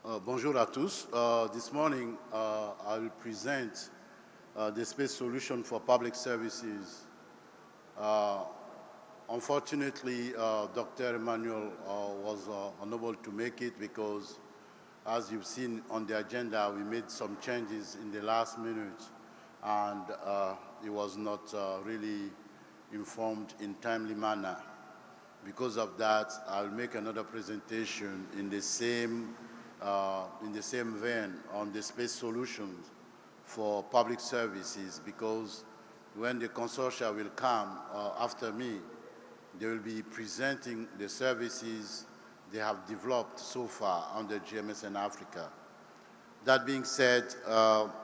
Bonjour à tous. This morning, I will present the space solution for public services. Unfortunately, Dr. Emmanuel was unable to make it because, as you've seen on the agenda, we made some changes in the last minute, and he was not really informed in timely manner. Because of that, I'll make another presentation in the same vein on the space solutions for public services, because when the consortia will come after me, they will be presenting the services they have developed so far under GMSN Africa. That being said,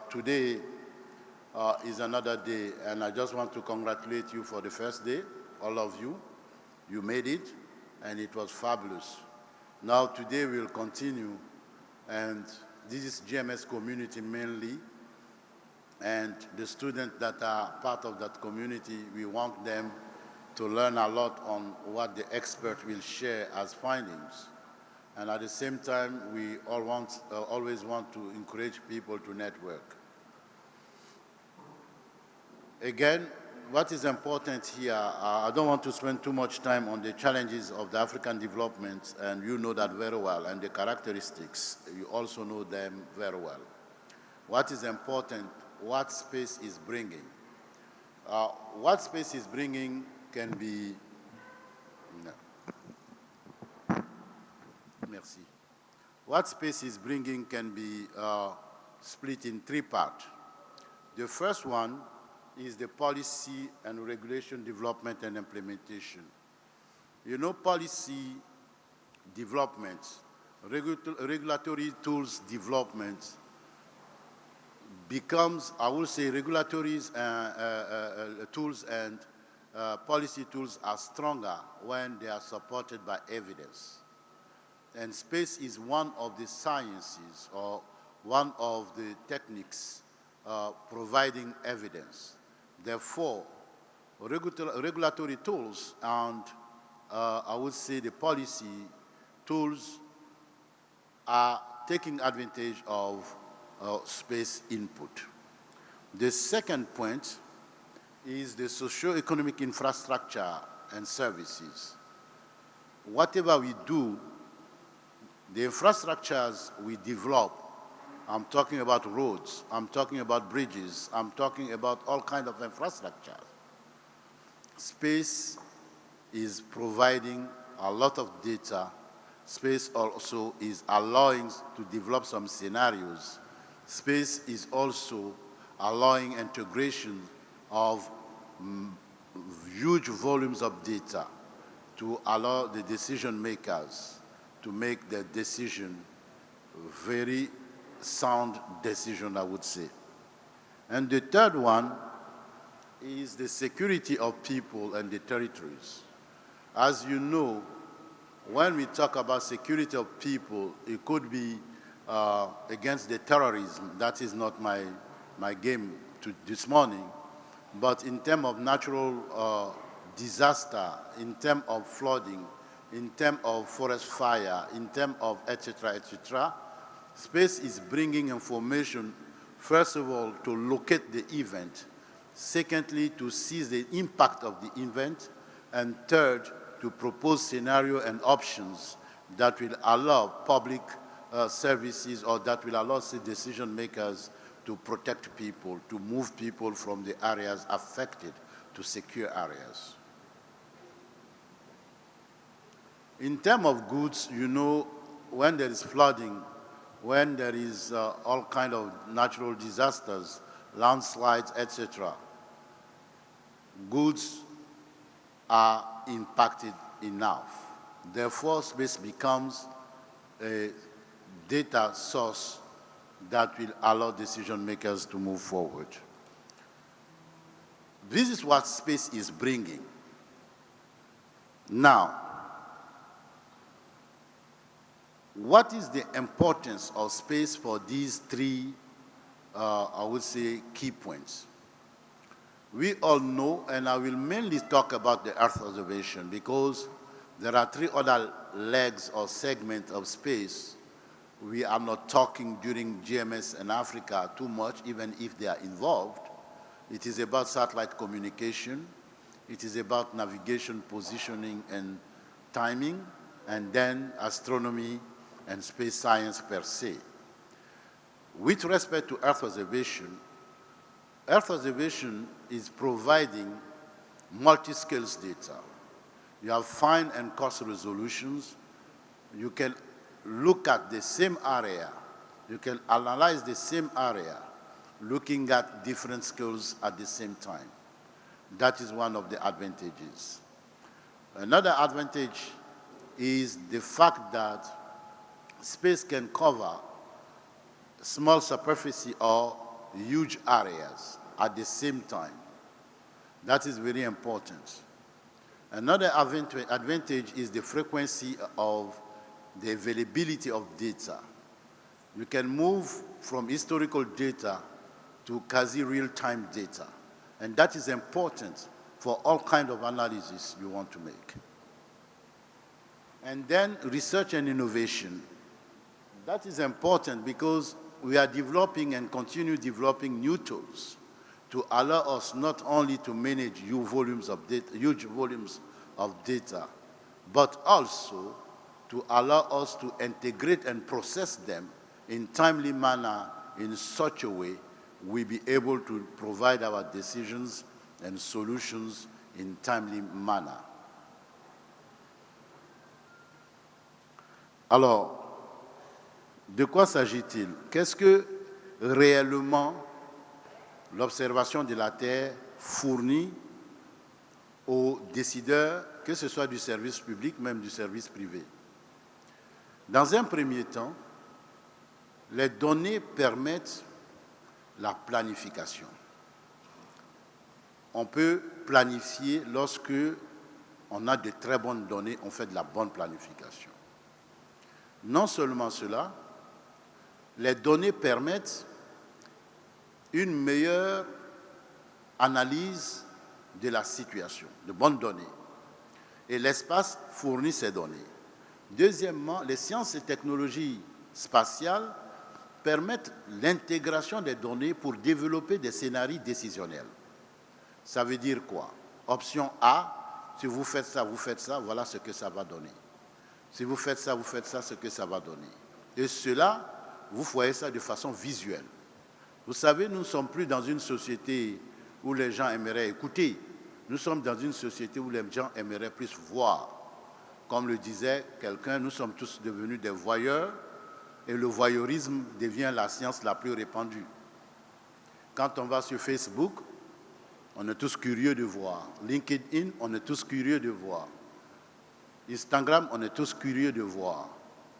today is another day, and I just want to congratulate you for the first day, all of you. You made it, and it was fabulous. Now today we'll continue, and this is GMS community mainly, and the students that are part of that community, we want them to learn a lot on what the expert will share as findings. And at the same time, we always want to encourage people to network. Again, what is important here, I don't want to spend too much time on the challenges of the African development, and you know that very well, and the characteristics, you also know them very well. What is important, what space is bringing. What space is bringing can be, merci. What space is bringing can be split in three parts. The first one is the policy and regulation development and implementation. You know, policy development, regulatory tools development becomes, I will say, regulatory tools and policy tools are stronger when they are supported by evidence. And space is one of the sciences or one of the techniques providing evidence. Therefore, regulatory tools and I would say the policy tools are taking advantage of space input. The second point is the socio-economic infrastructure and services. Whatever we do, the infrastructures we develop, I'm talking about roads, I'm talking about bridges, I'm talking about all kinds of infrastructure. Space is providing a lot of data. Space also is allowing to develop some scenarios. Space is also allowing integration of huge volumes of data to allow the decision makers to make their decision very sound decision, I would say. And the third one is the security of people and the territories. As you know, when we talk about security of people, it could be against the terrorism. That is not my game this morning. But in terms of natural disaster, in terms of flooding, in terms of forest fire, in terms of et cetera, space is bringing information, first of all, to locate the event, secondly, to seize the impact of the event, and third, to propose scenario and options that will allow public services or that will allow decision makers to protect people, to move people from the areas affected to secure areas. In terms of goods, you know, when there is flooding, when there is all kinds of natural disasters, landslides, etc., goods are impacted enough. Therefore, space becomes a data source that will allow decision makers to move forward. This is what space is bringing. Now, what is the importance of space for these three, I would say, key points? We all know, and I will mainly talk about the Earth observation because there are three other legs or segments of space We are not talking during GMS and Africa too much, even if they are involved. It is about satellite communication. It is about navigation, positioning, and timing, and then astronomy and space science per se. With respect to Earth observation is providing multi-scales data. You have fine and coarse resolutions. You can look at the same area. You can analyze the same area, looking at different scales at the same time. That is one of the advantages. Another advantage is the fact that space can cover small superficie or huge areas at the same time. That is very important. Another advantage is the frequency of the availability of data. You can move from historical data to quasi-real-time data. And that is important for all kinds of analysis you want to make. And then research and innovation. That is important because we are developing and continue developing new tools to allow us not only to manage huge volumes of data, but also to allow us to integrate and process them in timely manner in such a way we be able to provide our decisions and solutions in timely manner. Alors, de quoi s'agit-il? Qu'est-ce que réellement l'observation de la Terre fournit aux décideurs, que ce soit du service public, même du service privé? Dans un premier temps, les données permettent la planification. On peut planifier lorsque on a de très bonnes données, on fait de la bonne planification. Non seulement cela, les données permettent une meilleure analyse de la situation, de bonnes données. Et l'espace fournit ces données. Deuxièmement, les sciences et technologies spatiales permettent l'intégration des données pour développer des scénarios décisionnels. Ça veut dire quoi? Option A, si vous faites ça, voilà ce que ça va donner. Si vous faites ça, ce que ça va donner. Et cela, vous voyez ça de façon visuelle. Vous savez, nous ne sommes plus dans une société où les gens aimeraient écouter. Nous sommes dans une société où les gens aimeraient plus voir. Comme le disait quelqu'un, nous sommes tous devenus des voyeurs et le voyeurisme devient la science la plus répandue. Quand on va sur Facebook, on est tous curieux de voir. LinkedIn, on est tous curieux de voir. Instagram, on est tous curieux de voir.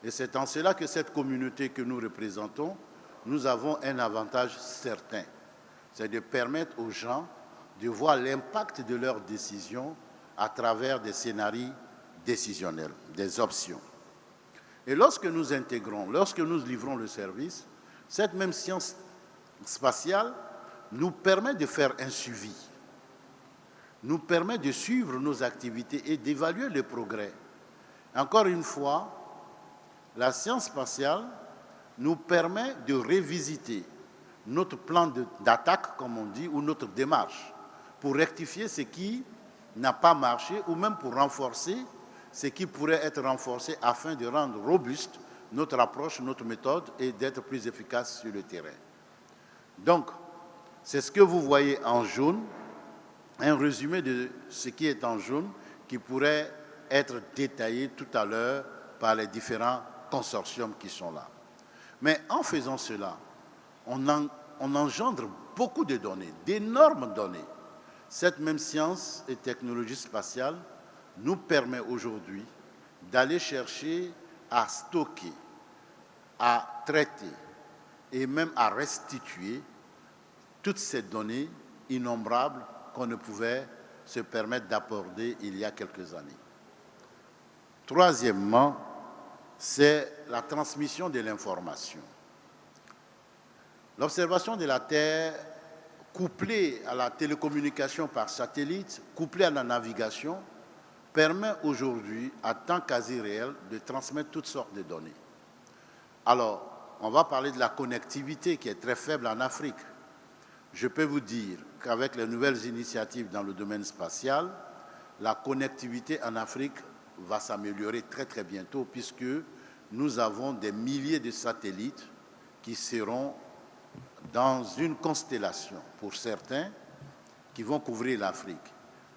Et c'est en cela que cette communauté que nous représentons, nous avons un avantage certain. C'est de permettre aux gens de voir l'impact de leurs décisions à travers des scénarios décisionnels, des options. Et lorsque nous intégrons, lorsque nous livrons le service, cette même science spatiale nous permet de faire un suivi, nous permet de suivre nos activités et d'évaluer les progrès. Encore une fois, la science spatiale nous permet de revisiter notre plan d'attaque, comme on dit, ou notre démarche, pour rectifier ce qui n'a pas marché ou même pour renforcer ce qui pourrait être renforcé afin de rendre robuste notre approche, notre méthode et d'être plus efficace sur le terrain. Donc, c'est ce que vous voyez en jaune, un résumé de ce qui est en jaune qui pourrait être détaillé tout à l'heure par les différents consortiums qui sont là. Mais en faisant cela, on engendre beaucoup de données, d'énormes données. Cette même science et technologie spatiale nous permet aujourd'hui d'aller chercher à stocker, à traiter et même à restituer toutes ces données innombrables qu'on ne pouvait se permettre d'apporter il y a quelques années. Troisièmement, c'est la transmission de l'information. L'observation de la Terre, couplée à la télécommunication par satellite, couplée à la navigation, permet aujourd'hui, à temps quasi réel, de transmettre toutes sortes de données. Alors, on va parler de la connectivité qui est très faible en Afrique. Je peux vous dire qu'avec les nouvelles initiatives dans le domaine spatial, la connectivité en Afrique va s'améliorer très très bientôt puisque nous avons des milliers de satellites qui seront dans une constellation, pour certains, qui vont couvrir l'Afrique.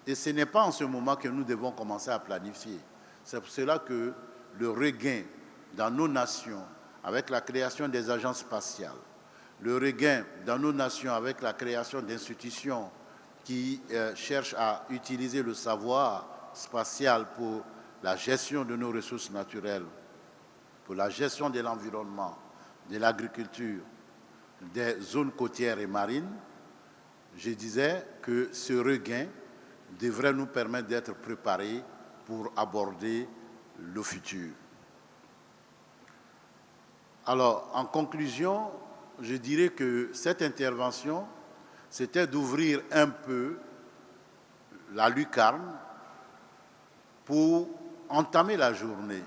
Et ce n'est pas en ce moment que nous devons commencer à planifier. C'est pour cela que le regain dans nos nations, avec la création des agences spatiales, le regain dans nos nations avec la création d'institutions qui cherchent à utiliser le savoir spatial pour la gestion de nos ressources naturelles, pour la gestion de l'environnement, de l'agriculture, des zones côtières et marines, je disais que ce regain devrait nous permettre d'être préparés pour aborder le futur. Alors, en conclusion, je dirais que cette intervention, c'était d'ouvrir un peu la lucarne pour entamer la journée.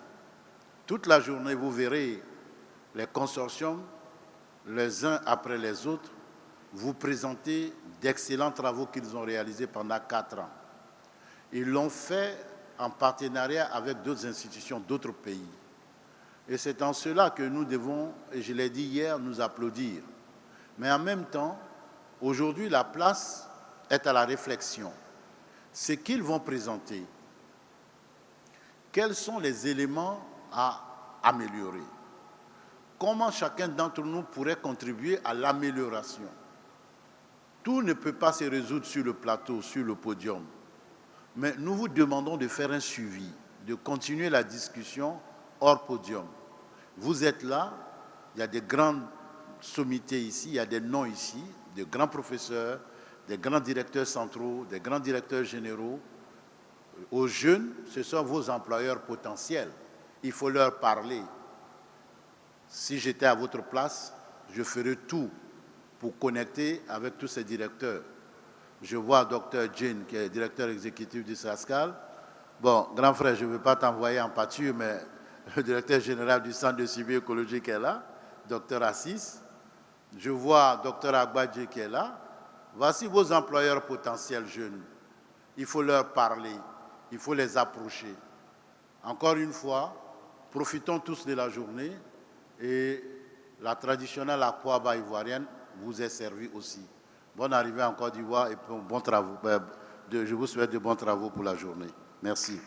Toute la journée, vous verrez les consortiums, les uns après les autres, vous présenter d'excellents travaux qu'ils ont réalisés pendant 4 ans. Ils l'ont fait en partenariat avec d'autres institutions, d'autres pays. Et c'est en cela que nous devons, et je l'ai dit hier, nous applaudir. Mais en même temps, aujourd'hui, la place est à la réflexion. Ce qu'ils vont présenter, quels sont les éléments à améliorer? Comment chacun d'entre nous pourrait contribuer à l'amélioration? Tout ne peut pas se résoudre sur le plateau, sur le podium. Mais nous vous demandons de faire un suivi, de continuer la discussion hors podium. Vous êtes là, il y a des grandes sommités ici, il y a des noms ici, de grands professeurs, des grands directeurs centraux, des grands directeurs généraux. Aux jeunes, ce sont vos employeurs potentiels. Il faut leur parler. Si j'étais à votre place, je ferais tout pour connecter avec tous ces directeurs. Je vois Dr Jane, qui est directeur exécutif du SASCAL. Bon, grand frère, je ne veux pas t'envoyer en pâture, mais le directeur général du Centre de suivi écologique est là, Dr Assis. Je vois Dr Agbadje qui est là. Voici vos employeurs potentiels jeunes. Il faut leur parler, il faut les approcher. Encore une fois, profitons tous de la journée et la traditionnelle akwaba ivoirienne vous est servie aussi. Bonne arrivée en Côte d'Ivoire et bon travaux. Je vous souhaite de bons travaux pour la journée. Merci.